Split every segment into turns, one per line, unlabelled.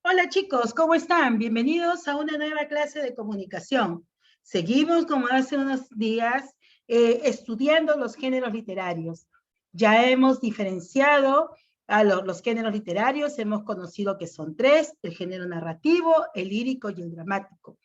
Hola chicos, ¿cómo están? Bienvenidos a una nueva clase de comunicación. Seguimos, como hace unos días, estudiando los géneros literarios. Ya hemos diferenciado a los géneros literarios, hemos conocido que son tres: el género narrativo, el lírico y el dramático.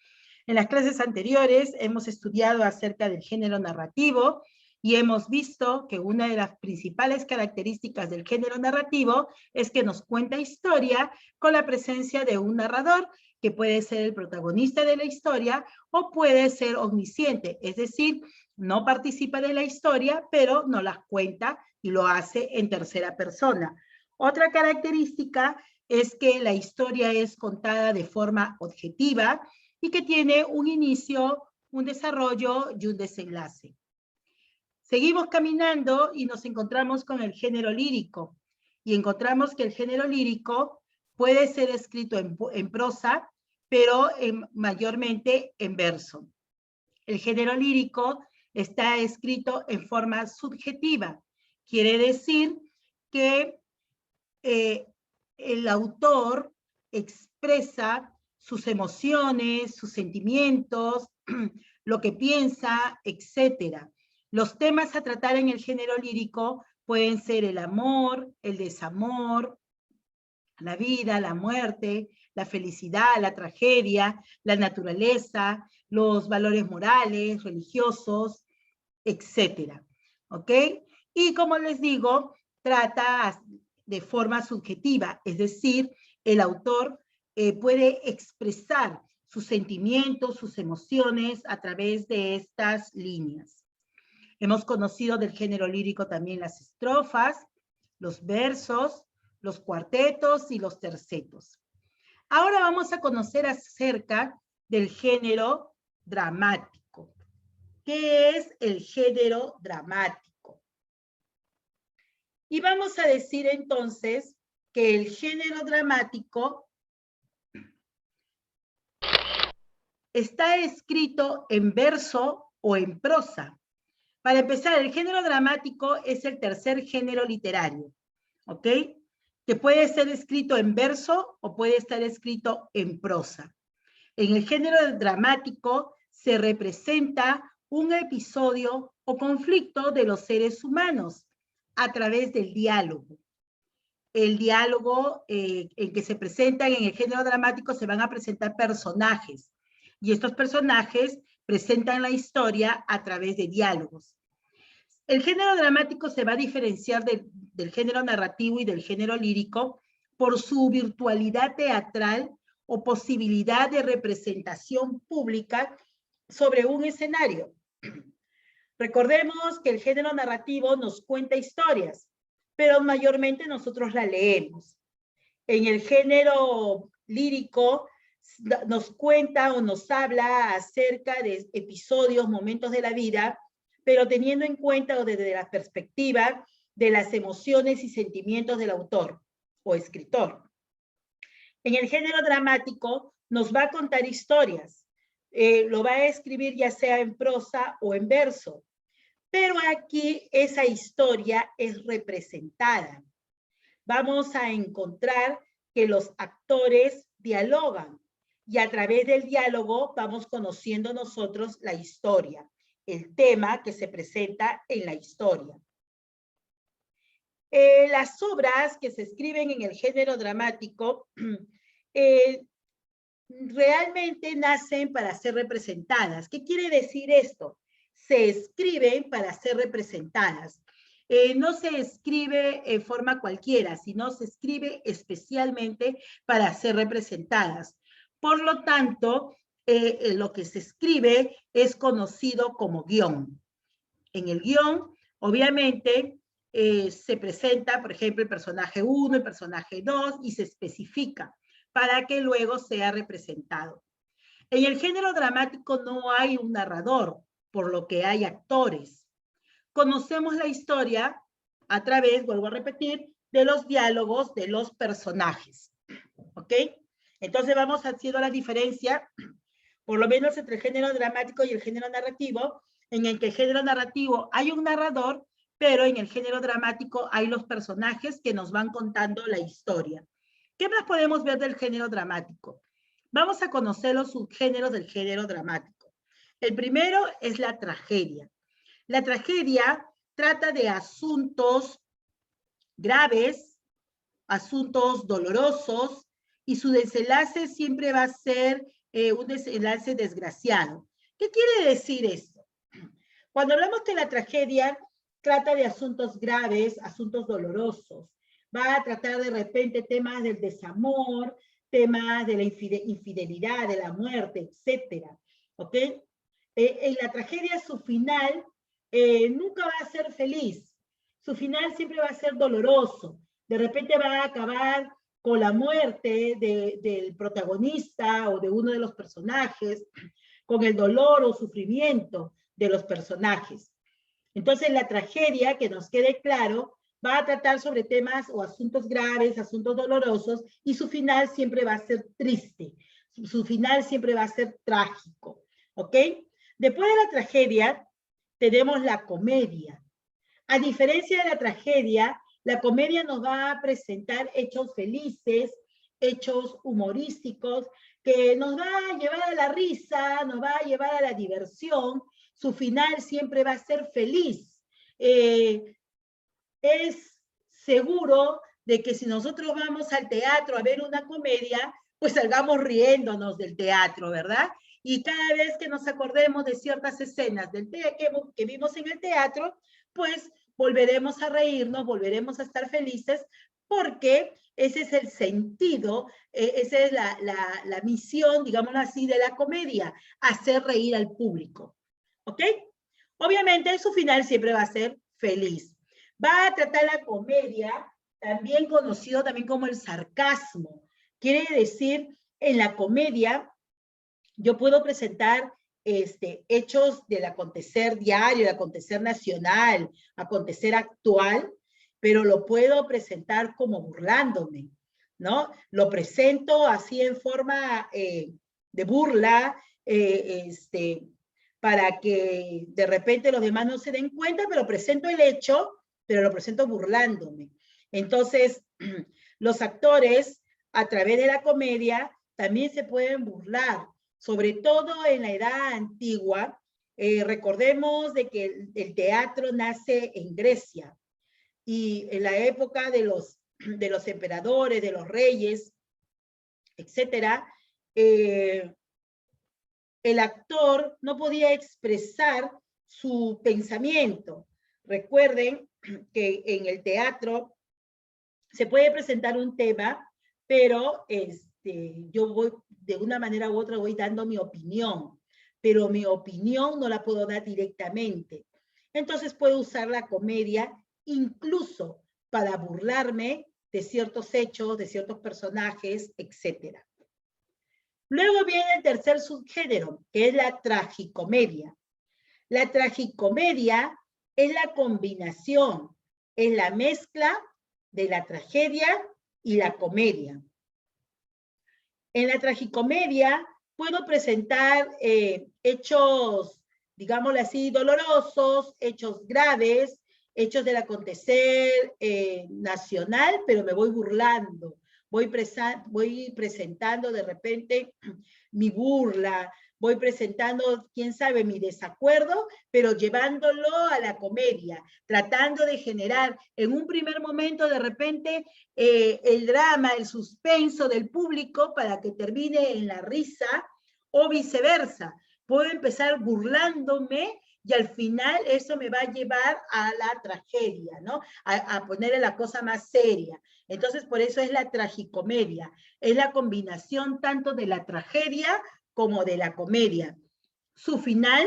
En las clases anteriores hemos estudiado acerca del género narrativo y hemos visto que una de las principales características del género narrativo es que nos cuenta historia con la presencia de un narrador que puede ser el protagonista de la historia o puede ser omnisciente, es decir, no participa de la historia, pero nos la cuenta y lo hace en tercera persona. Otra característica es que la historia es contada de forma objetiva y que tiene un inicio, un desarrollo y un desenlace. Seguimos caminando y nos encontramos con el género lírico. Y encontramos que el género lírico puede ser escrito en prosa, pero mayormente en verso. El género lírico está escrito en forma subjetiva. Quiere decir que el autor expresa sus emociones, sus sentimientos, lo que piensa, etc. Los temas a tratar en el género lírico pueden ser el amor, el desamor, la vida, la muerte, la felicidad, la tragedia, la naturaleza, los valores morales, religiosos, etc. ¿Ok? Y como les digo, trata de forma subjetiva, es decir, el autor puede expresar sus sentimientos, sus emociones a través de estas líneas. Hemos conocido del género lírico también las estrofas, los versos, los cuartetos y los tercetos. Ahora vamos a conocer acerca del género dramático. ¿Qué es el género dramático? Y vamos a decir entonces que el género dramático está escrito en verso o en prosa. Para empezar, el género dramático es el tercer género literario, ¿ok? Que puede ser escrito en verso o puede estar escrito en prosa. En el género dramático se representa un episodio o conflicto de los seres humanos a través del diálogo. El diálogo en que se presentan en el género dramático se van a presentar personajes y estos personajes presentan la historia a través de diálogos. El género dramático se va a diferenciar del género narrativo y del género lírico por su virtualidad teatral o posibilidad de representación pública sobre un escenario. Recordemos que el género narrativo nos cuenta historias, pero mayormente nosotros la leemos. En el género lírico nos cuenta o nos habla acerca de episodios, momentos de la vida, pero teniendo en cuenta o desde la perspectiva de las emociones y sentimientos del autor o escritor. En el género dramático nos va a contar historias, lo va a escribir ya sea en prosa o en verso, pero aquí esa historia es representada. Vamos a encontrar que los actores dialogan y a través del diálogo vamos conociendo nosotros la historia, el tema que se presenta en la historia. Las obras que se escriben en el género dramático realmente nacen para ser representadas. ¿Qué quiere decir esto? Se escriben para ser representadas. No se escribe en forma cualquiera, sino se escribe especialmente para ser representadas. Por lo tanto, lo que se escribe es conocido como guión. En el guión, obviamente, se presenta, por ejemplo, el personaje 1, el personaje 2, y se especifica para que luego sea representado. En el género dramático no hay un narrador, por lo que hay actores. Conocemos la historia a través, vuelvo a repetir, de los diálogos de los personajes. ¿Ok? Entonces vamos haciendo la diferencia, por lo menos entre el género dramático y el género narrativo, en el que el género narrativo hay un narrador, pero en el género dramático hay los personajes que nos van contando la historia. ¿Qué más podemos ver del género dramático? Vamos a conocer los subgéneros del género dramático. El primero es la tragedia. La tragedia trata de asuntos graves, asuntos dolorosos, y su desenlace siempre va a ser un desenlace desgraciado. ¿Qué quiere decir esto? Cuando hablamos de la tragedia, trata de asuntos graves, asuntos dolorosos. Va a tratar de repente temas del desamor, temas de la infidelidad, de la muerte, etcétera. ¿Ok? En la tragedia, su final nunca va a ser feliz. Su final siempre va a ser doloroso. De repente va a acabar con la muerte del protagonista o de uno de los personajes, con el dolor o sufrimiento de los personajes. Entonces, la tragedia, que nos quede claro, va a tratar sobre temas o asuntos graves, asuntos dolorosos, y su final siempre va a ser triste. Su final siempre va a ser trágico. ¿Ok? Después de la tragedia, tenemos la comedia. A diferencia de la comedia nos va a presentar hechos felices, hechos humorísticos, que nos va a llevar a la risa, nos va a llevar a la diversión. Su final siempre va a ser feliz. Es seguro de que si nosotros vamos al teatro a ver una comedia, pues salgamos riéndonos del teatro, ¿verdad? Y cada vez que nos acordemos de ciertas escenas que vimos en el teatro, pues volveremos a reírnos, volveremos a estar felices, porque ese es el sentido, esa es la misión, digámoslo así, de la comedia, hacer reír al público. ¿Ok? Obviamente su final siempre va a ser feliz. Va a tratar la comedia, también conocido también como el sarcasmo. Quiere decir, en la comedia, yo puedo presentar hechos del acontecer diario, del acontecer nacional, acontecer actual, pero lo puedo presentar como burlándome, ¿no? Lo presento así en forma de burla, para que de repente los demás no se den cuenta, pero presento el hecho, pero lo presento burlándome. Entonces, los actores, a través de la comedia, también se pueden burlar, sobre todo en la edad antigua. Recordemos de que el teatro nace en Grecia, y en la época de los emperadores, de los reyes, etcétera, el actor no podía expresar su pensamiento. Recuerden que en el teatro se puede presentar un tema, pero yo voy, de una manera u otra, voy dando mi opinión, pero mi opinión no la puedo dar directamente. Entonces puedo usar la comedia incluso para burlarme de ciertos hechos, de ciertos personajes, etc. Luego viene el tercer subgénero, que es la tragicomedia. La tragicomedia es la combinación, es la mezcla de la tragedia y la comedia. En la tragicomedia puedo presentar hechos, digámoslo así, dolorosos, hechos graves, hechos del acontecer nacional, pero me voy burlando. Voy presentando de repente mi burla, voy presentando, quién sabe, mi desacuerdo, pero llevándolo a la comedia, tratando de generar en un primer momento de repente el drama, el suspenso del público para que termine en la risa, o viceversa. Puedo empezar burlándome y al final eso me va a llevar a la tragedia, ¿no? A ponerle la cosa más seria. Entonces, por eso es la tragicomedia. Es la combinación tanto de la tragedia como de la comedia. Su final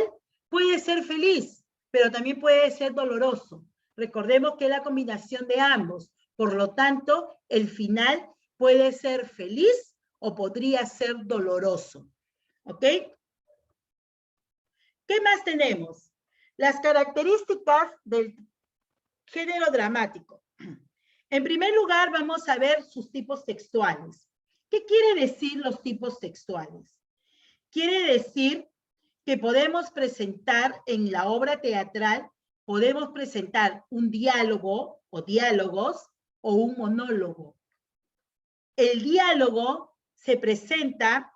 puede ser feliz, pero también puede ser doloroso. Recordemos que es la combinación de ambos. Por lo tanto, el final puede ser feliz o podría ser doloroso. ¿Ok? ¿Qué más tenemos? Las características del género dramático. En primer lugar, vamos a ver sus tipos textuales. ¿Qué quiere decir los tipos textuales? Quiere decir que podemos presentar en la obra teatral, podemos presentar un diálogo o diálogos o un monólogo. El diálogo se presenta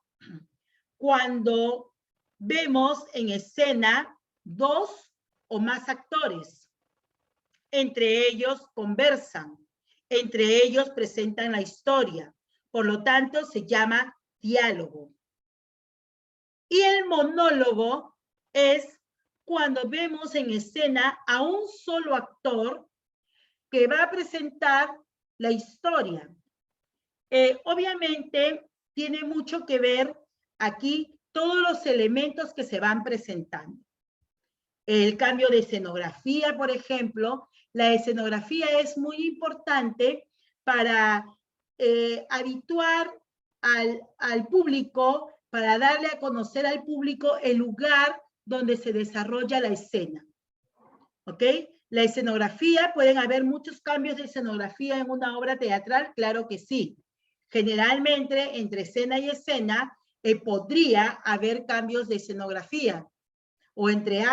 cuando vemos en escena dos o más actores. Entre ellos conversan, entre ellos presentan la historia. Por lo tanto, se llama diálogo. Y el monólogo es cuando vemos en escena a un solo actor que va a presentar la historia. Obviamente, tiene mucho que ver aquí todos los elementos que se van presentando. El cambio de escenografía, por ejemplo. La escenografía es muy importante para habituar al público, para darle a conocer al público el lugar donde se desarrolla la escena. ¿Ok? La escenografía, pueden haber muchos cambios de escenografía en una obra teatral, claro que sí. Generalmente, entre escena y escena, podría haber cambios de escenografía, o entre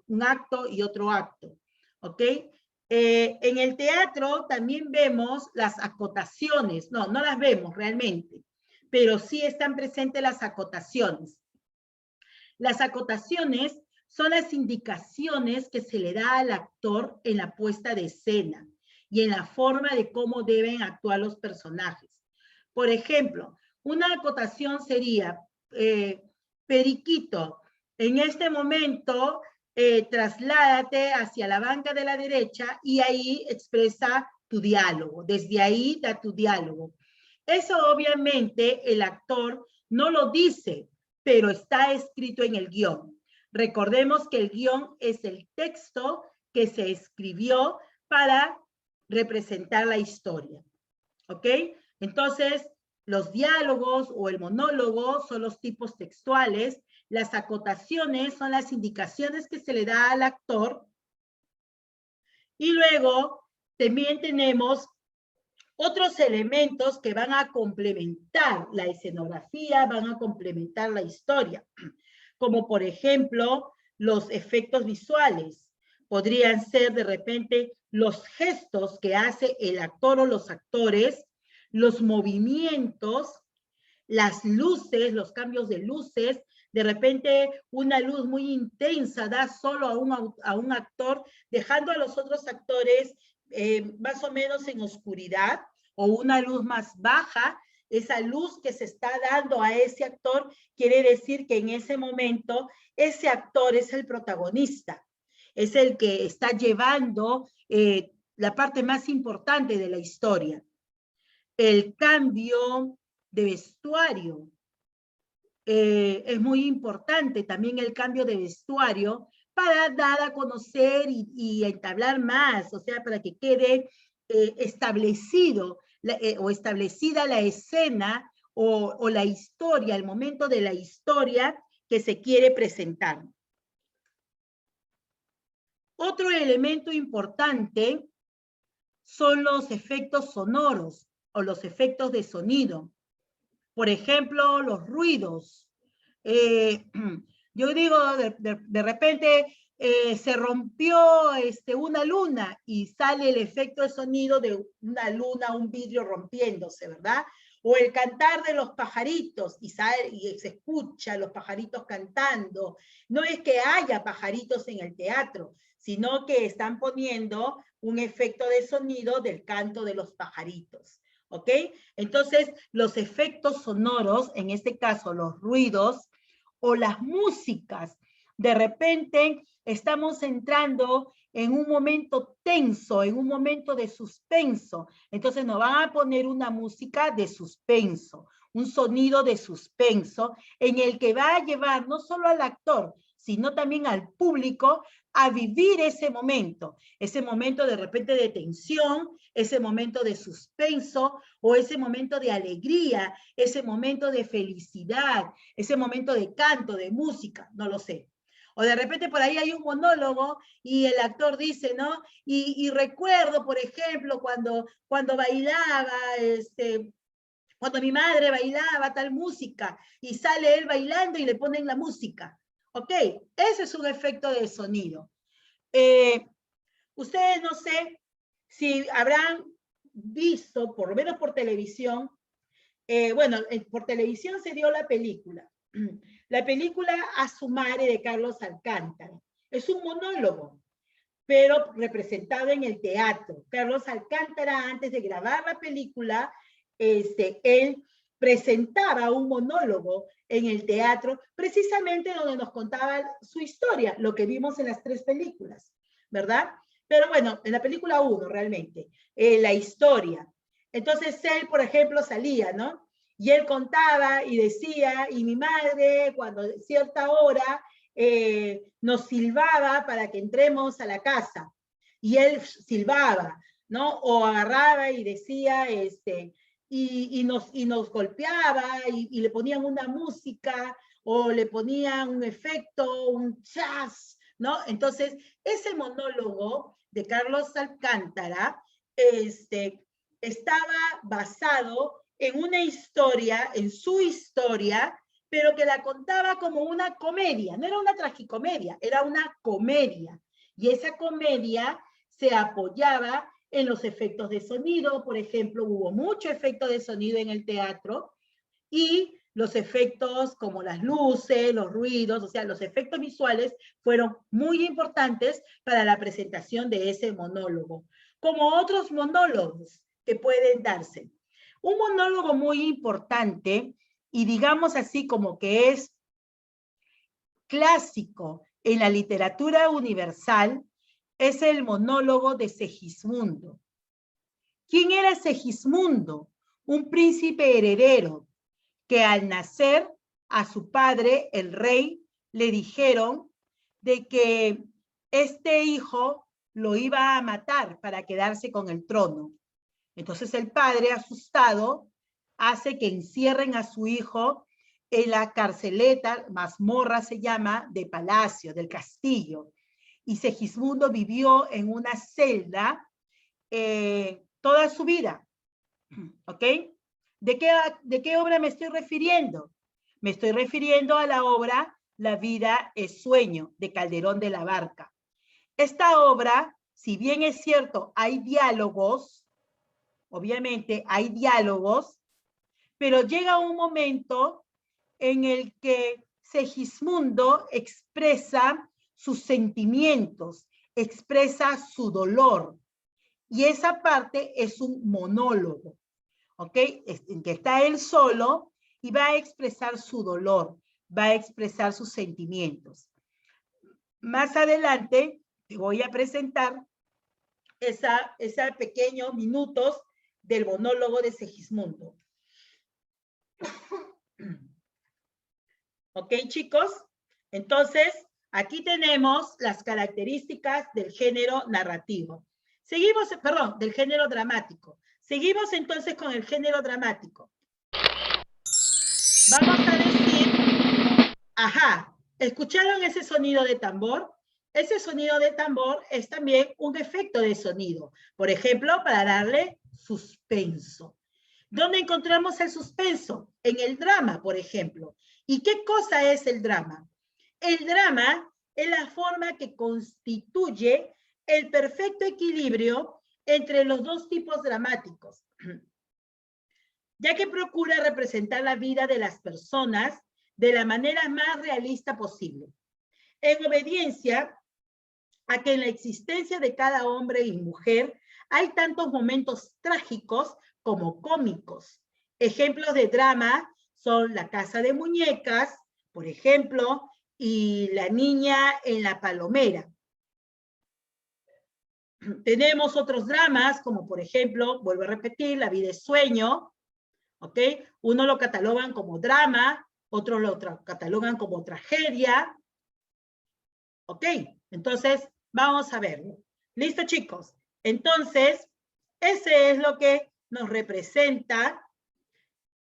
un acto y otro acto, ¿ok? En el teatro también vemos las acotaciones, no las vemos realmente, pero sí están presentes las acotaciones. Las acotaciones son las indicaciones que se le da al actor en la puesta de escena y en la forma de cómo deben actuar los personajes. Por ejemplo, una acotación sería, Periquito, en este momento trasládate hacia la banca de la derecha y ahí expresa tu diálogo, desde ahí da tu diálogo. Eso obviamente el actor no lo dice, pero está escrito en el guión. Recordemos que el guión es el texto que se escribió para representar la historia. ¿Ok? Entonces, los diálogos o el monólogo son los tipos textuales. Las acotaciones son las indicaciones que se le da al actor. Y luego también tenemos otros elementos que van a complementar la escenografía, van a complementar la historia, como por ejemplo los efectos visuales. Podrían ser de repente los gestos que hace el actor o los actores, los movimientos, las luces, los cambios de luces. De repente una luz muy intensa da solo a un actor, dejando a los otros actores más o menos en oscuridad, o una luz más baja. Esa luz que se está dando a ese actor quiere decir que en ese momento ese actor es el protagonista, es el que está llevando la parte más importante de la historia. El cambio de vestuario es muy importante, también el cambio de vestuario para dar a conocer y entablar más, o sea, para que quede establecido o establecida la escena o la historia, el momento de la historia que se quiere presentar. Otro elemento importante son los efectos sonoros o los efectos de sonido. Por ejemplo, los ruidos. Yo digo, de repente se rompió una luna y sale el efecto de sonido de una luna, un vidrio rompiéndose, ¿verdad? O el cantar de los pajaritos y se escucha los pajaritos cantando. No es que haya pajaritos en el teatro, sino que están poniendo un efecto de sonido del canto de los pajaritos. ¿Ok? Entonces, los efectos sonoros, en este caso los ruidos o las músicas, de repente estamos entrando en un momento tenso, en un momento de suspenso. Entonces nos van a poner una música de suspenso, un sonido de suspenso en el que va a llevar no solo al actor, sino también al público a vivir ese momento de repente de tensión, ese momento de suspenso o ese momento de alegría, ese momento de felicidad, ese momento de canto, de música, no lo sé. O de repente por ahí hay un monólogo y el actor dice, ¿no? Y recuerdo, por ejemplo, cuando bailaba, cuando mi madre bailaba tal música y sale él bailando y le ponen la música. ¿Ok? Ese es un efecto de sonido. Ustedes no sé si habrán visto, por lo menos por televisión, bueno, por televisión se dio la película. La película A su madre de Carlos Alcántara. Es un monólogo, pero representado en el teatro. Carlos Alcántara, antes de grabar la película, él presentaba un monólogo en el teatro, precisamente donde nos contaba su historia, lo que vimos en las 3 películas, ¿verdad? Pero bueno, en la película 1 realmente, la historia. Entonces él, por ejemplo, salía, ¿no? Y él contaba y decía, y mi madre, cuando a cierta hora, nos silbaba para que entremos a la casa. Y él silbaba, ¿no? O agarraba y decía, y nos golpeaba y le ponían una música o le ponían un efecto, un jazz, ¿no? Entonces, ese monólogo de Carlos Alcántara estaba basado en una historia, en su historia, pero que la contaba como una comedia. No era una tragicomedia, era una comedia. Y esa comedia se apoyaba en los efectos de sonido. Por ejemplo, hubo mucho efecto de sonido en el teatro y los efectos como las luces, los ruidos, o sea, los efectos visuales fueron muy importantes para la presentación de ese monólogo, como otros monólogos que pueden darse. Un monólogo muy importante y digamos así como que es clásico en la literatura universal es el monólogo de Segismundo. ¿Quién era Segismundo? Un príncipe heredero que al nacer a su padre, el rey, le dijeron de que este hijo lo iba a matar para quedarse con el trono. Entonces el padre, asustado, hace que encierren a su hijo en la carceleta, mazmorra se llama, de palacio, del castillo. Y Segismundo vivió en una celda toda su vida. ¿Ok? ¿De qué obra me estoy refiriendo? Me estoy refiriendo a la obra La vida es sueño, de Calderón de la Barca. Esta obra, si bien es cierto, hay diálogos, obviamente hay diálogos, pero llega un momento en el que Segismundo expresa sus sentimientos, expresa su dolor, y esa parte es un monólogo, ¿ok? En que está él solo y va a expresar su dolor, va a expresar sus sentimientos. Más adelante te voy a presentar esa pequeños minutos del monólogo de Segismundo. ¿Ok, chicos? Entonces, aquí tenemos las características del género narrativo. Seguimos, perdón, del género dramático. Seguimos entonces con el género dramático. Vamos a decir, ajá, ¿escucharon ese sonido de tambor? Ese sonido de tambor es también un efecto de sonido. Por ejemplo, para darle suspenso. ¿Dónde encontramos el suspenso? En el drama, por ejemplo. ¿Y qué cosa es el drama? El drama es la forma que constituye el perfecto equilibrio entre los dos tipos dramáticos, ya que procura representar la vida de las personas de la manera más realista posible, en obediencia a que en la existencia de cada hombre y mujer hay tantos momentos trágicos como cómicos. Ejemplos de drama son La casa de muñecas, por ejemplo, y La niña en la palomera. Tenemos otros dramas, como por ejemplo, vuelvo a repetir, La vida es sueño, ¿ok? Uno lo catalogan como drama, otro lo catalogan como tragedia, ¿ok? Entonces, vamos a verlo. ¿Listo, chicos? Entonces, ese es lo que nos representa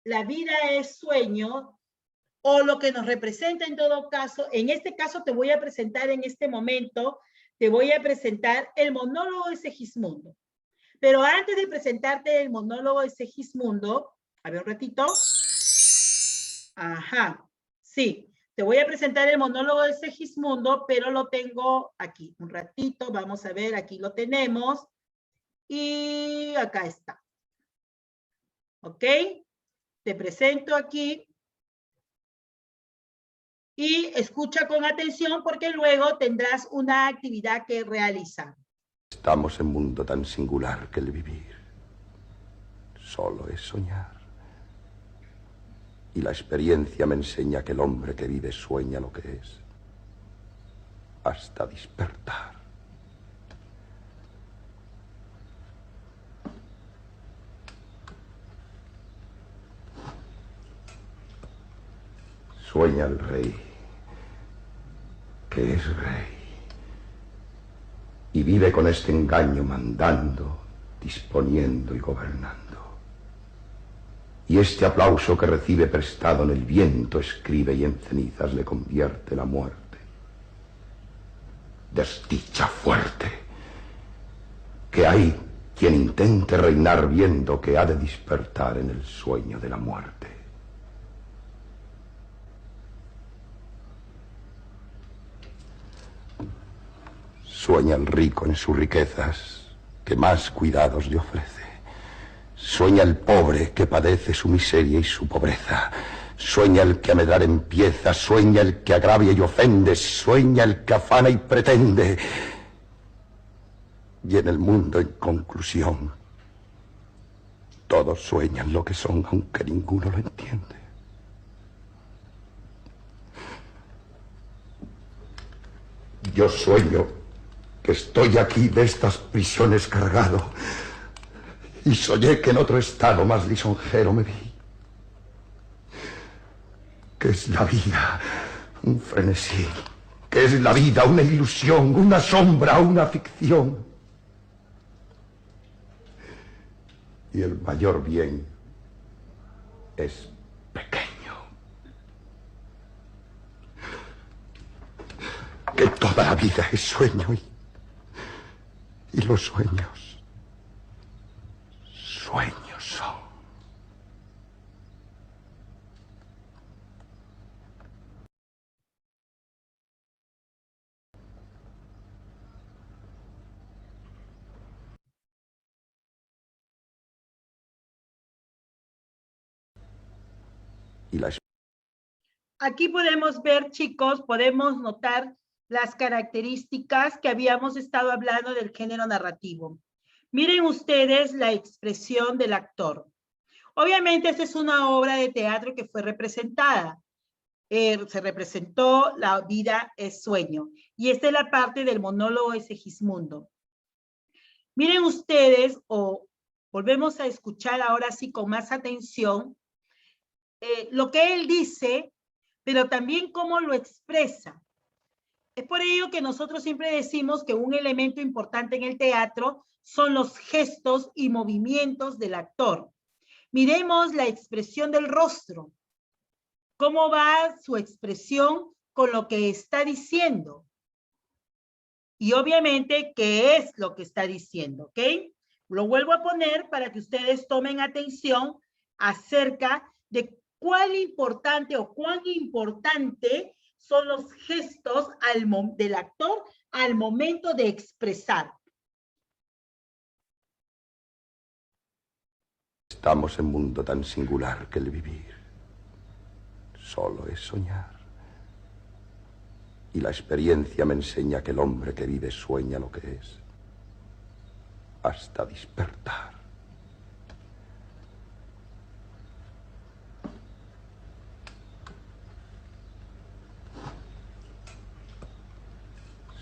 La vida es sueño, o lo que nos representa en todo caso. En este caso te voy a presentar en este momento, te voy a presentar el monólogo de Segismundo. Pero antes de presentarte el monólogo de Segismundo, a ver un ratito. Ajá, sí, te voy a presentar el monólogo de Segismundo, pero lo tengo aquí. Un ratito, vamos a ver, aquí lo tenemos. Y acá está. ¿Ok? Te presento aquí y escucha con atención porque luego tendrás una actividad que realizar.
Estamos en un mundo tan singular que el vivir solo es soñar. Y la experiencia me enseña que el hombre que vive sueña lo que es, hasta despertar. Sueña el rey, que es rey, y vive con este engaño mandando, disponiendo y gobernando. Y este aplauso que recibe prestado en el viento escribe y en cenizas le convierte la muerte. Desdicha fuerte, que hay quien intente reinar viendo que ha de despertar en el sueño de la muerte. Sueña el rico en sus riquezas, que más cuidados le ofrece. Sueña el pobre que padece su miseria y su pobreza. Sueña el que a medrar empieza, sueña el que agravia y ofende, sueña el que afana y pretende. Y en el mundo, en conclusión, todos sueñan lo que son, aunque ninguno lo entiende. Yo sueño que estoy aquí de estas prisiones cargado, y soñé que en otro estado más lisonjero me vi. ¿Qué es la vida? Un frenesí. ¿Qué es la vida? Una ilusión, una sombra, una ficción. Y el mayor bien es pequeño. Que toda la vida es sueño y los sueños son.
Aquí podemos ver, chicos, podemos notar las características que habíamos estado hablando del género narrativo. Miren ustedes la expresión del actor. Obviamente esta es una obra de teatro que fue representada. Se representó La vida es sueño. Y esta es la parte del monólogo de Segismundo. Miren ustedes, o volvemos a escuchar ahora sí con más atención, lo que él dice, pero también cómo lo expresa. Es por ello que nosotros siempre decimos que un elemento importante en el teatro son los gestos y movimientos del actor. Miremos la expresión del rostro. ¿Cómo va su expresión con lo que está diciendo? Y obviamente, ¿qué es lo que está diciendo? ¿Ok? Lo vuelvo a poner para que ustedes tomen atención acerca de cuán importante son los gestos del actor al momento de expresar.
Estamos en un mundo tan singular que el vivir solo es soñar. Y la experiencia me enseña que el hombre que vive sueña lo que es, hasta despertar.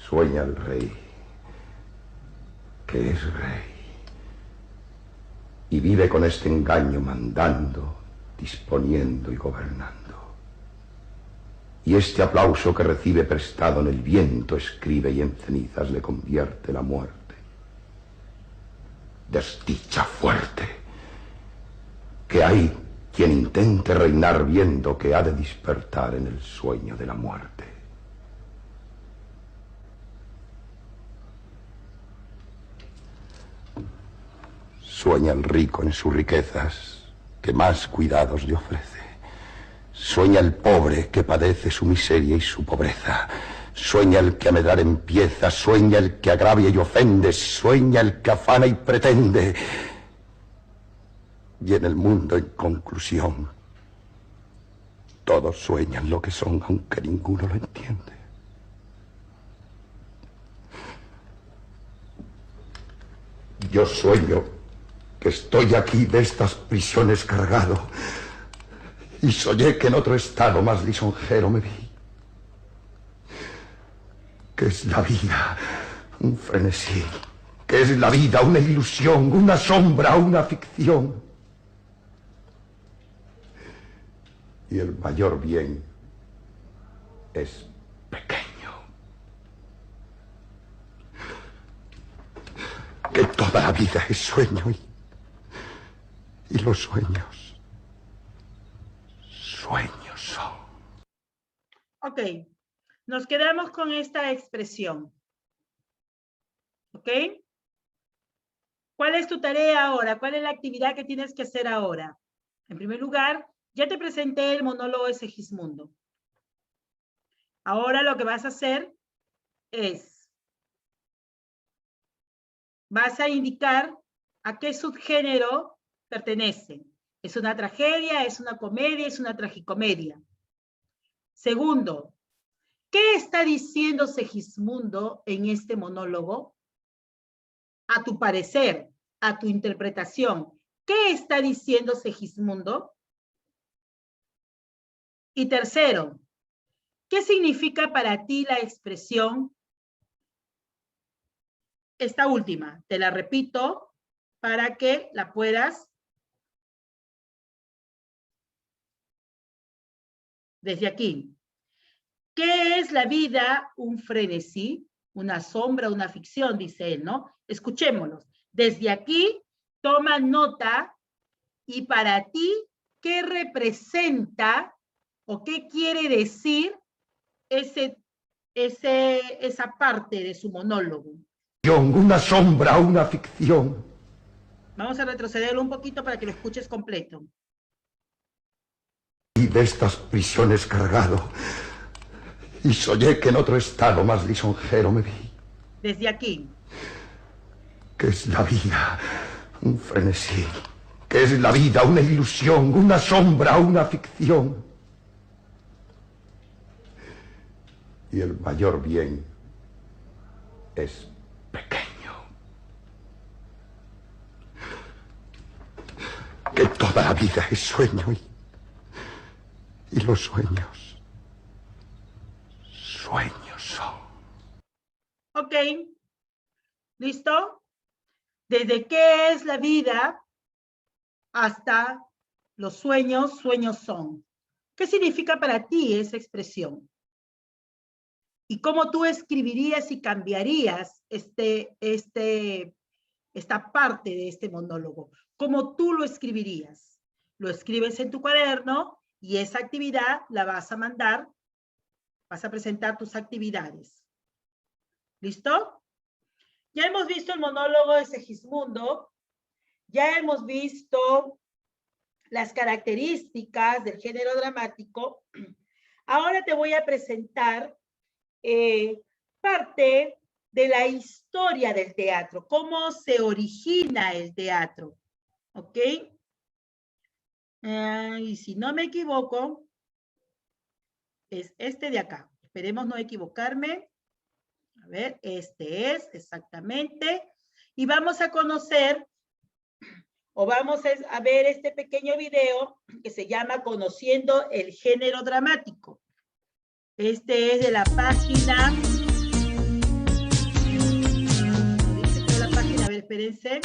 Sueña el rey, que es rey, y vive con este engaño mandando, disponiendo y gobernando. Y este aplauso que recibe prestado en el viento escribe y en cenizas le convierte la muerte. Desdicha fuerte, que hay quien intente reinar viendo que ha de despertar en el sueño de la muerte. Sueña el rico en sus riquezas, que más cuidados le ofrece. Sueña el pobre que padece su miseria y su pobreza. Sueña el que a medrar empieza, sueña el que agravia y ofende, sueña el que afana y pretende. Y en el mundo, en conclusión, todos sueñan lo que son, aunque ninguno lo entiende. Yo sueño que estoy aquí de estas prisiones cargado, y soñé que en otro estado más lisonjero me vi. ¿Qué es la vida? Un frenesí. ¿Qué es la vida? Una ilusión, una sombra, una ficción. Y el mayor bien es pequeño. Que toda la vida es sueño y los sueños son.
Ok, nos quedamos con esta expresión. ¿Ok? ¿Cuál es tu tarea ahora? ¿Cuál es la actividad que tienes que hacer ahora? En primer lugar, ya te presenté el monólogo de Segismundo. Ahora lo que vas a hacer es, vas a indicar a qué subgénero pertenece. ¿Es una tragedia, es una comedia, es una tragicomedia? Segundo, ¿qué está diciendo Segismundo en este monólogo? A tu parecer, a tu interpretación, ¿qué está diciendo Segismundo? Y tercero, ¿qué significa para ti la expresión? Esta última, te la repito para que la puedas desde aquí. ¿Qué es la vida? Un frenesí, una sombra, una ficción, dice él, ¿no? Escuchémoslos. Desde aquí, toma nota y para ti, ¿qué representa o qué quiere decir esa parte de su monólogo?
Una sombra, una ficción.
Vamos a retrocederlo un poquito para que lo escuches completo.
Y de estas prisiones cargado, y soñé que en otro estado más lisonjero me vi.
Desde aquí.
¿Qué es la vida? Un frenesí. ¿Qué es la vida? Una ilusión, una sombra, una ficción. Y el mayor bien es pequeño. Que toda la vida es sueño y los sueños son.
Ok. ¿Listo? Desde qué es la vida hasta los sueños son. ¿Qué significa para ti esa expresión? ¿Y cómo tú escribirías y cambiarías esta parte de este monólogo? ¿Cómo tú lo escribirías? Lo escribes en tu cuaderno y esa actividad la vas a mandar, vas a presentar tus actividades. ¿Listo? Ya hemos visto el monólogo de Segismundo, ya hemos visto las características del género dramático. Ahora te voy a presentar parte de la historia del teatro, cómo se origina el teatro, ¿ok? Y si no me equivoco, es este de acá. Esperemos no equivocarme. A ver, este es exactamente. Y vamos a conocer, o vamos a ver este pequeño video que se llama Conociendo el género dramático. Este es de la página, dice la página, a ver, espérense.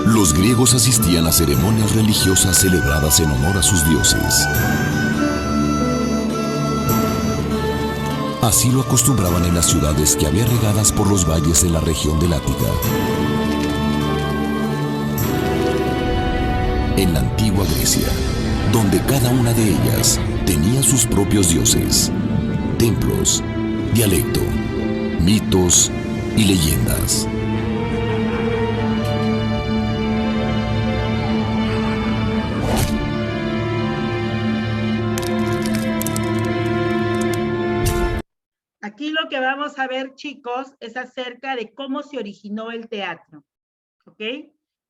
Los griegos asistían a ceremonias religiosas celebradas en honor a sus dioses. Así lo acostumbraban en las ciudades que había regadas por los valles de la región del Ática. En la antigua Grecia, donde cada una de ellas tenía sus propios dioses. templos, dialecto, mitos y leyendas.
Aquí lo que vamos a ver, chicos, es acerca de cómo se originó el teatro, ¿ok?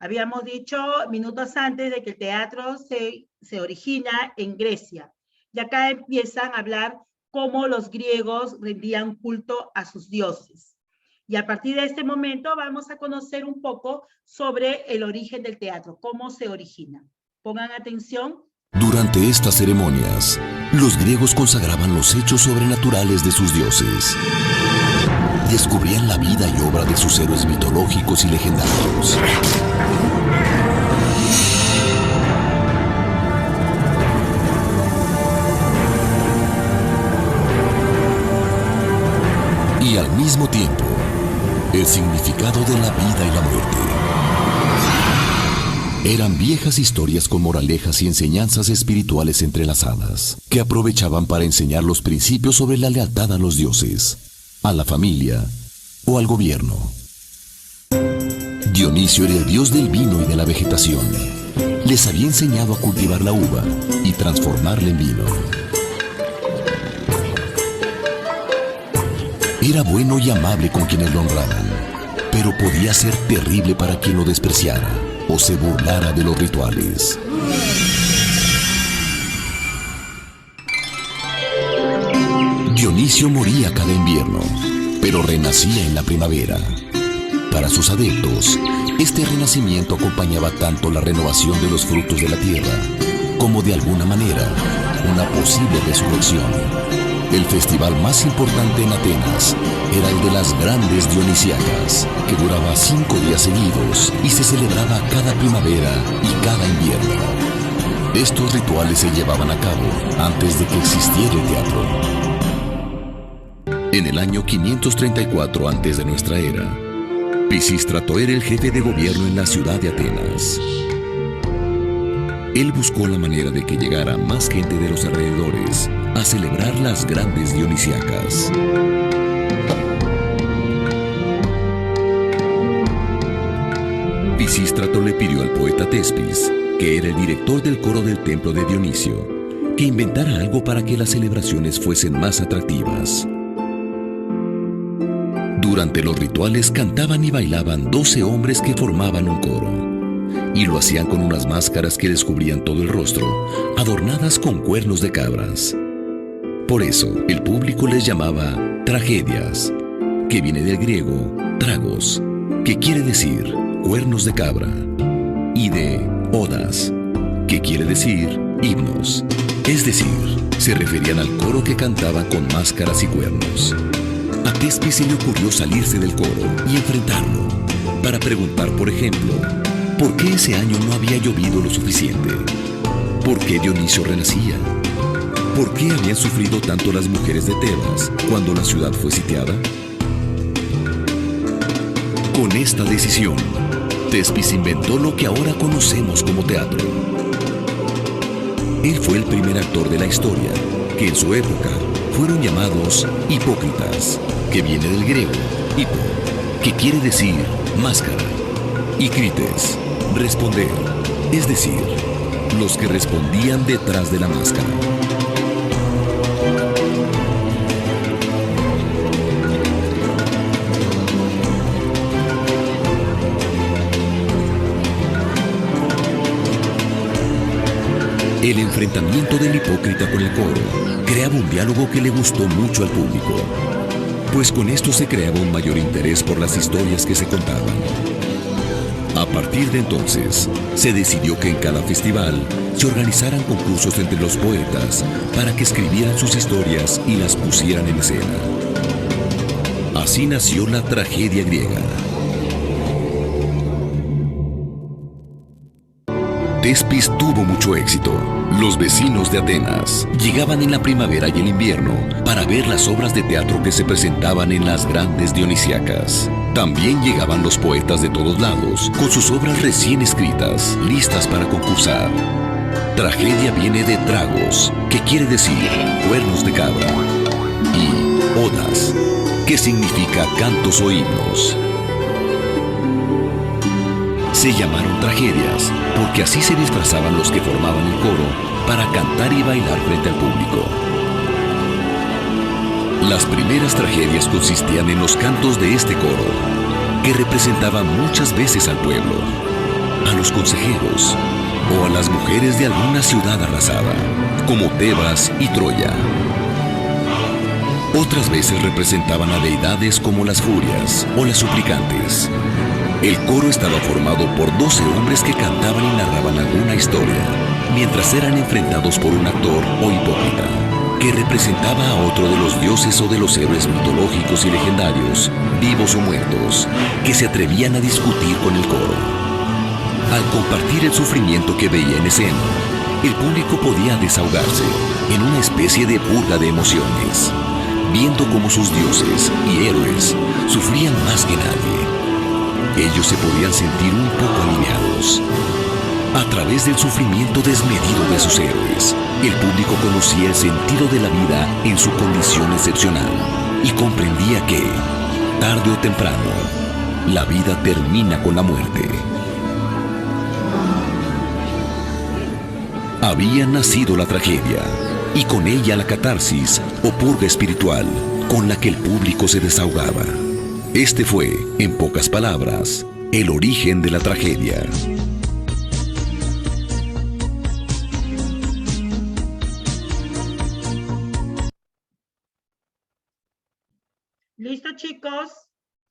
Habíamos dicho minutos antes de que el teatro se origina en Grecia. Y acá empiezan a hablar cómo los griegos rendían culto a sus dioses. Y a partir de este momento vamos a conocer un poco sobre el origen del teatro, cómo se origina. Pongan atención.
Durante estas ceremonias, los griegos consagraban los hechos sobrenaturales de sus dioses. Descubrían la vida y obra de sus héroes mitológicos y legendarios. Y al mismo tiempo, el significado de la vida y la muerte. Eran viejas historias con moralejas y enseñanzas espirituales entrelazadas, que aprovechaban para enseñar los principios sobre la lealtad a los dioses, a la familia o al gobierno. Dionisio era el dios del vino y de la vegetación. Les había enseñado a cultivar la uva y transformarla en vino. Era bueno y amable con quienes lo honraban, pero podía ser terrible para quien lo despreciara o se burlara de los rituales. Dionisio moría cada invierno, pero renacía en la primavera. Para sus adeptos, este renacimiento acompañaba tanto la renovación de los frutos de la tierra, como de alguna manera, una posible resurrección. El festival más importante en Atenas era el de las grandes Dionisíacas, que duraba 5 días seguidos y se celebraba cada primavera y cada invierno. Estos rituales se llevaban a cabo antes de que existiera el teatro. En el año 534 antes de nuestra era, Pisístrato era el jefe de gobierno en la ciudad de Atenas. Él buscó la manera de que llegara más gente de los alrededores a celebrar las grandes Dionisíacas. Pisístrato le pidió al poeta Tespis, que era el director del coro del templo de Dionisio, que inventara algo para que las celebraciones fuesen más atractivas. Durante los rituales cantaban y bailaban 12 hombres que formaban un coro. Y lo hacían con unas máscaras que les cubrían todo el rostro, adornadas con cuernos de cabras. Por eso, el público les llamaba tragedias, que viene del griego tragos, que quiere decir cuernos de cabra, y de odas, que quiere decir himnos. Es decir, se referían al coro que cantaba con máscaras y cuernos. A Tespis se le ocurrió salirse del coro y enfrentarlo, para preguntar, por ejemplo, ¿por qué ese año no había llovido lo suficiente? ¿Por qué Dionisio renacía? ¿Por qué habían sufrido tanto las mujeres de Tebas cuando la ciudad fue sitiada? Con esta decisión, Tespis inventó lo que ahora conocemos como teatro. Él fue el primer actor de la historia, que en su época fueron llamados hipócritas, que viene del griego hipo, que quiere decir máscara, y crites, responder, es decir, los que respondían detrás de la máscara. El enfrentamiento del hipócrita con el coro creaba un diálogo que le gustó mucho al público, pues con esto se creaba un mayor interés por las historias que se contaban. A partir de entonces, se decidió que en cada festival se organizaran concursos entre los poetas para que escribieran sus historias y las pusieran en escena. Así nació la tragedia griega. Tespis tuvo mucho éxito. Los vecinos de Atenas llegaban en la primavera y el invierno para ver las obras de teatro que se presentaban en las grandes Dionisíacas. También llegaban los poetas de todos lados con sus obras recién escritas, listas para concursar. Tragedia viene de tragos, que quiere decir cuernos de cabra, y que significa cantos o himnos. Se llamaron tragedias porque así se disfrazaban los que formaban el coro para cantar y bailar frente al público. Las primeras tragedias consistían en los cantos de este coro, que representaban muchas veces al pueblo, a los consejeros o a las mujeres de alguna ciudad arrasada, como Tebas y Troya. Otras veces representaban a deidades como las furias o las suplicantes. El coro estaba formado por 12 hombres que cantaban y narraban alguna historia, mientras eran enfrentados por un actor o hipócrita, que representaba a otro de los dioses o de los héroes mitológicos y legendarios, vivos o muertos, que se atrevían a discutir con el coro. Al compartir el sufrimiento que veía en escena, el público podía desahogarse en una especie de purga de emociones, viendo cómo sus dioses y héroes sufrían más que nadie. Ellos se podían sentir un poco aliviados. A través del sufrimiento desmedido de sus héroes, el público conocía el sentido de la vida en su condición excepcional y comprendía que, tarde o temprano, la vida termina con la muerte. Había nacido la tragedia y con ella la catarsis o purga espiritual con la que el público se desahogaba. Este fue, en pocas palabras, el origen de la tragedia.
Listo, chicos.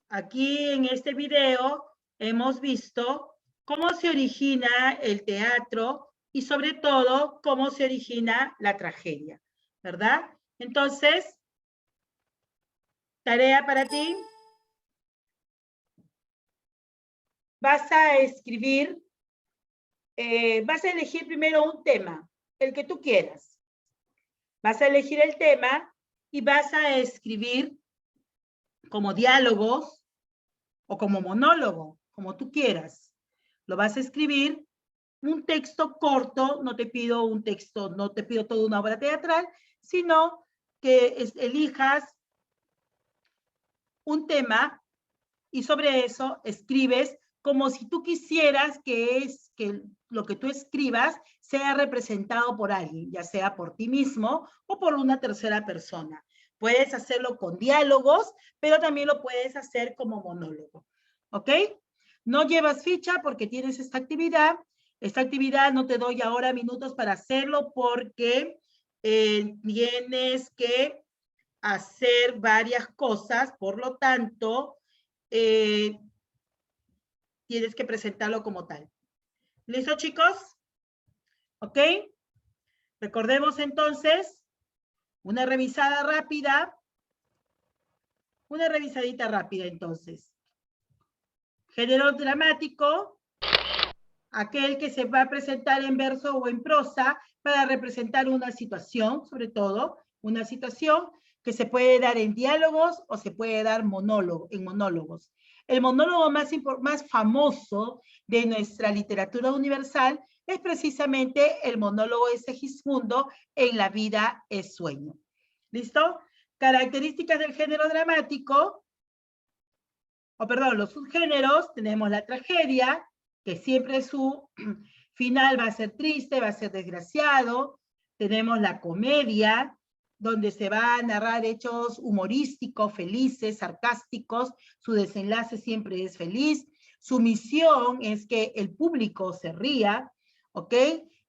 Aquí en este video hemos visto cómo se origina el teatro y sobre todo cómo se origina la tragedia, ¿verdad? Entonces, tarea para ti. Vas a escribir, vas a elegir primero un tema, el que tú quieras. Vas a elegir el tema y vas a escribir como diálogos o como monólogo, como tú quieras. Lo vas a escribir un texto corto, no te pido un texto, no te pido toda una obra teatral, sino que elijas un tema y sobre eso escribes como si tú quisieras que lo que tú escribas sea representado por alguien, ya sea por ti mismo o por una tercera persona. Puedes hacerlo con diálogos, pero también lo puedes hacer como monólogo, ¿ok? No llevas ficha porque tienes esta actividad. Esta actividad no te doy ahora minutos para hacerlo porque tienes que hacer varias cosas, por lo tanto, tienes que presentarlo como tal. ¿Listo, chicos? ¿Ok? Recordemos entonces una revisada rápida. Una revisadita rápida entonces. Género dramático, aquel que se va a presentar en verso o en prosa para representar una situación, sobre todo, una situación que se puede dar en diálogos o se puede dar en monólogos. El monólogo más famoso de nuestra literatura universal es precisamente el monólogo de Segismundo en La vida es sueño. ¿Listo? Características del género dramático, los subgéneros, tenemos la tragedia, que siempre su final va a ser triste, va a ser desgraciado. Tenemos la comedia, donde se va a narrar hechos humorísticos, felices, sarcásticos. Su desenlace siempre es feliz. Su misión es que el público se ría, ¿ok?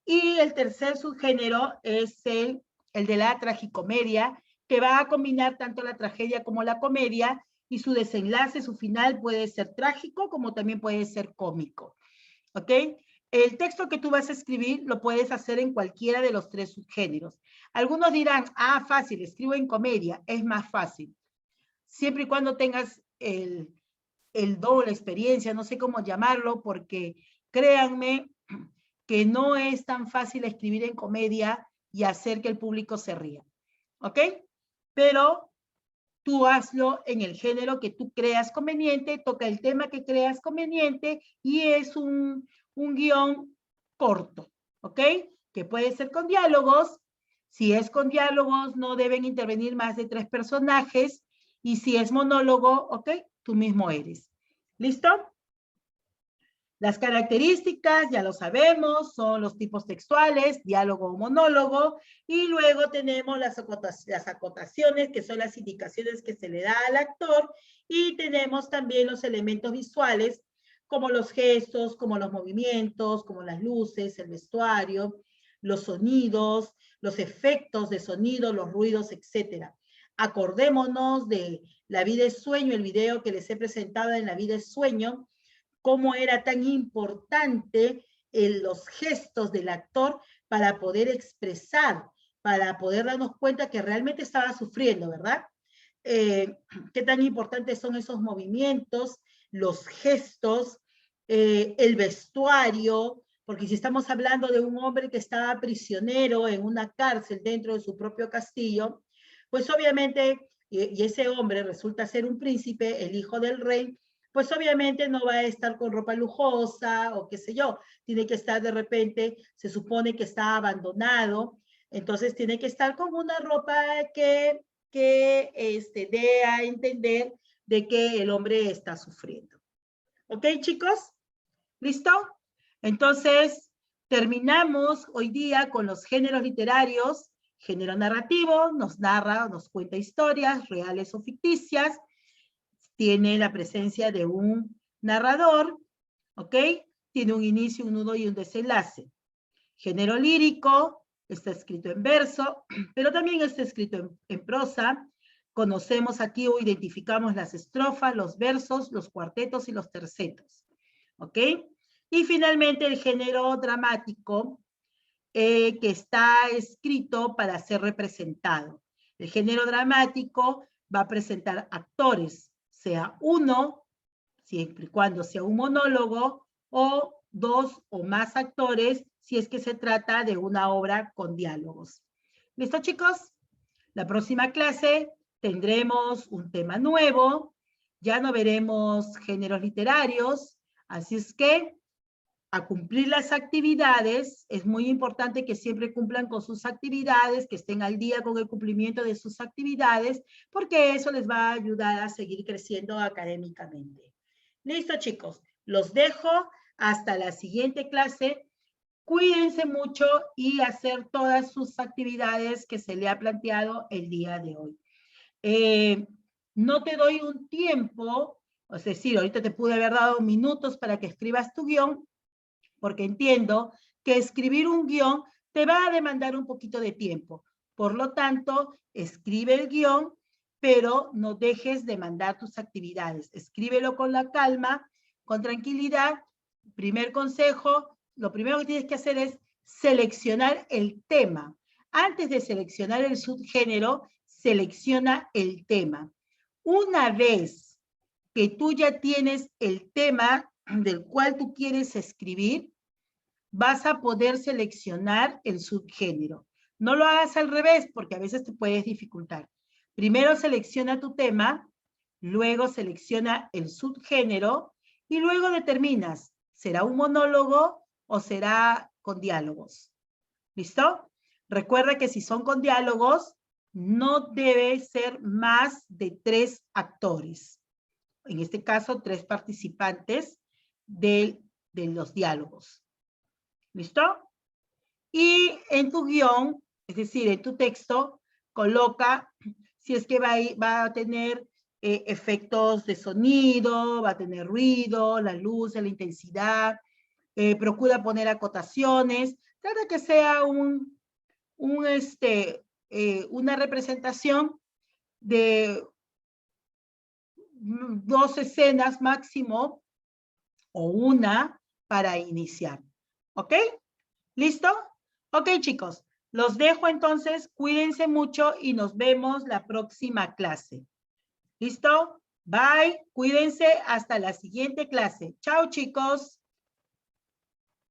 Y el tercer subgénero es el de la tragicomedia, que va a combinar tanto la tragedia como la comedia, y su desenlace, su final puede ser trágico como también puede ser cómico, ¿ok? El texto que tú vas a escribir lo puedes hacer en cualquiera de los tres subgéneros. Algunos dirán, fácil, escribo en comedia, es más fácil. Siempre y cuando tengas el don, la experiencia, no sé cómo llamarlo, porque créanme que no es tan fácil escribir en comedia y hacer que el público se ría, ¿ok? Pero tú hazlo en el género que tú creas conveniente, toca el tema que creas conveniente y es un guión corto, ¿ok? Que puede ser con diálogos. Si es con diálogos, no deben intervenir más de 3 personajes Y si es monólogo, ok, tú mismo eres. ¿Listo? Las características, ya lo sabemos, son los tipos textuales, diálogo o monólogo, y luego tenemos las acotaciones, que son las indicaciones que se le da al actor, y tenemos también los elementos visuales, como los gestos, como los movimientos, como las luces, el vestuario, los sonidos, los efectos de sonido, los ruidos, etc. Acordémonos de La vida es sueño, el video que les he presentado en La vida es sueño, cómo era tan importante los gestos del actor para poder expresar, para poder darnos cuenta que realmente estaba sufriendo, ¿verdad? Qué tan importantes son esos movimientos, los gestos, el vestuario, porque si estamos hablando de un hombre que estaba prisionero en una cárcel dentro de su propio castillo, pues obviamente, y ese hombre resulta ser un príncipe, el hijo del rey, pues obviamente no va a estar con ropa lujosa o qué sé yo, tiene que estar de repente, se supone que está abandonado, entonces tiene que estar con una ropa que dé a entender de que el hombre está sufriendo. ¿Ok, chicos? ¿Listo? Entonces, terminamos hoy día con los géneros literarios. Género narrativo, nos narra, nos cuenta historias reales o ficticias, tiene la presencia de un narrador, ¿ok? Tiene un inicio, un nudo y un desenlace. Género lírico, está escrito en verso, pero también está escrito en prosa. Conocemos aquí o identificamos las estrofas, los versos, los cuartetos y los tercetos, ¿ok? Y finalmente el género dramático, que está escrito para ser representado. El género dramático va a presentar actores, sea uno, siempre y cuando sea un monólogo, o dos o más actores, si es que se trata de una obra con diálogos. ¿Listo, chicos? La próxima clase tendremos un tema nuevo, ya no veremos géneros literarios, así es que a cumplir las actividades, es muy importante que siempre cumplan con sus actividades, que estén al día con el cumplimiento de sus actividades, porque eso les va a ayudar a seguir creciendo académicamente. Listo, chicos, los dejo hasta la siguiente clase. Cuídense mucho y hacer todas sus actividades que se le ha planteado el día de hoy. No te doy un tiempo, es decir, ahorita te pude haber dado minutos para que escribas tu guión, porque entiendo que escribir un guión te va a demandar un poquito de tiempo. Por lo tanto, escribe el guión, pero no dejes de mandar tus actividades. Escríbelo con la calma, con tranquilidad. Primer consejo, lo primero que tienes que hacer es seleccionar el tema. Antes de seleccionar el subgénero, selecciona el tema. Una vez que tú ya tienes el tema del cual tú quieres escribir, vas a poder seleccionar el subgénero. No lo hagas al revés, porque a veces te puedes dificultar. Primero selecciona tu tema, luego selecciona el subgénero, y luego determinas, ¿será un monólogo o será con diálogos? ¿Listo? Recuerda que si son con diálogos, no debe ser más de 3 actores. En este caso, 3 participantes de los diálogos. ¿Listo? Y en tu guión, es decir, en tu texto, coloca si es que va a tener efectos de sonido, va a tener ruido, la luz, la intensidad, procura poner acotaciones, trata que sea una representación de 2 escenas máximo o una para iniciar. ¿Ok? ¿Listo? Ok, chicos. Los dejo entonces. Cuídense mucho y nos vemos la próxima clase. ¿Listo? Bye. Cuídense hasta la siguiente clase. Chao, chicos.